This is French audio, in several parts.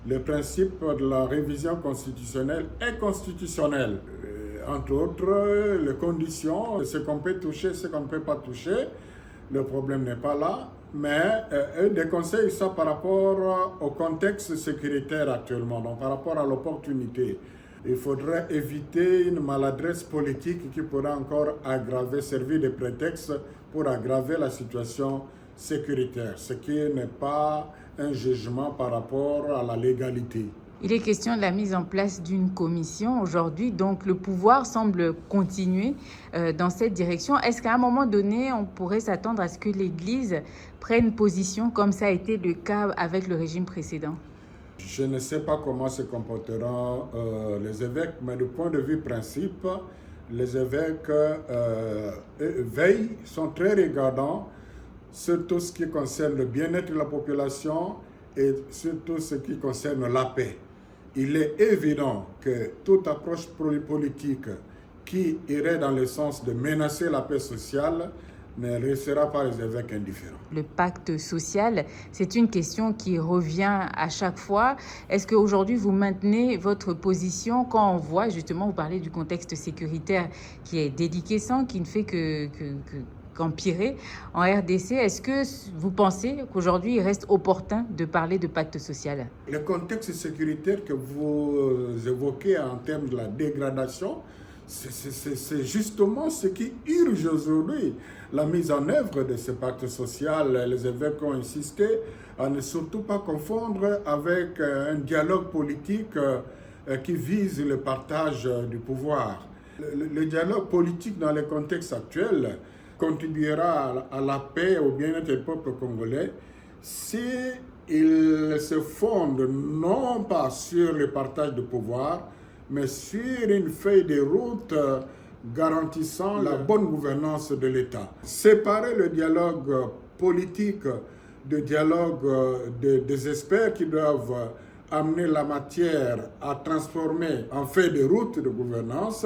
Le principe de la révision constitutionnelle est constitutionnel. Entre autres, les conditions, ce qu'on peut toucher, ce qu'on ne peut pas toucher. Le problème n'est pas là, mais un des conseils, ça par rapport au contexte sécuritaire actuellement, donc par rapport à l'opportunité. Il faudrait éviter une maladresse politique qui pourrait encore servir de prétexte pour aggraver la situation sécuritaire, ce qui n'est pas un jugement par rapport à la légalité. Il est question de la mise en place d'une commission aujourd'hui, donc le pouvoir semble continuer dans cette direction. Est-ce qu'à un moment donné, on pourrait s'attendre à ce que l'Église prenne position comme ça a été le cas avec le régime précédent? Je ne sais pas comment se comporteront les évêques, mais du point de vue principe, les évêques veillent, sont très regardants sur tout ce qui concerne le bien-être de la population et surtout ce qui concerne la paix. Il est évident que toute approche politique qui irait dans le sens de menacer la paix sociale ne laissera pas les évêques indifférents. Le pacte social, c'est une question qui revient à chaque fois. Est-ce qu'aujourd'hui, vous maintenez votre position quand on voit, justement, vous parlez du contexte sécuritaire qui est déliquescent, qui ne fait qu'empirer en RDC? Est-ce que vous pensez qu'aujourd'hui, il reste opportun de parler de pacte social? Le contexte sécuritaire que vous évoquez en termes de la dégradation, c'est justement ce qui urge aujourd'hui la mise en œuvre de ce pacte social. Les évêques ont insisté à ne surtout pas confondre avec un dialogue politique qui vise le partage du pouvoir. Le dialogue politique dans le contexte actuel contribuera à la paix et au bien-être du peuple congolais si il se fonde non pas sur le partage de pouvoir, mais sur une feuille de route garantissant la bonne gouvernance de l'État. Séparer le dialogue politique du dialogue des experts qui doivent amener la matière à transformer en feuille de route de gouvernance,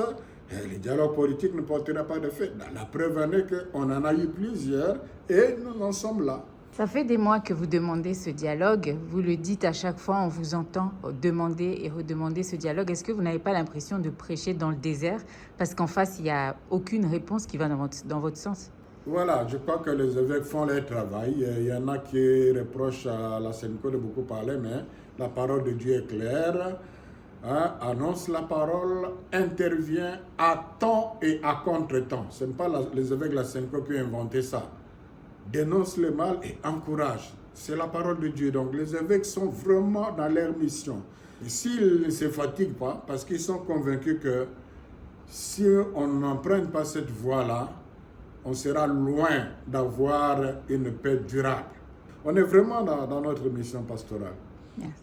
le dialogue politique ne portera pas de fait. La preuve en est qu'on en a eu plusieurs et nous en sommes là. Ça fait des mois que vous demandez ce dialogue. Vous le dites à chaque fois, on vous entend demander et redemander ce dialogue. Est-ce que vous n'avez pas l'impression de prêcher dans le désert? Parce qu'en face, il n'y a aucune réponse qui va dans votre sens. Voilà, je crois que les évêques font leur travail. Il y en a qui reprochent à la Senco de beaucoup parler, mais la parole de Dieu est claire. Annonce la parole, intervient à temps et à contre-temps. Ce n'est pas les évêques de la Senco qui ont inventé ça. Dénonce le mal et encourage. C'est la parole de Dieu. Donc les évêques sont vraiment dans leur mission. Et s'ils ne se fatiguent pas, parce qu'ils sont convaincus que si on n'emprunte pas cette voie-là, on sera loin d'avoir une paix durable. On est vraiment dans notre mission pastorale. Merci.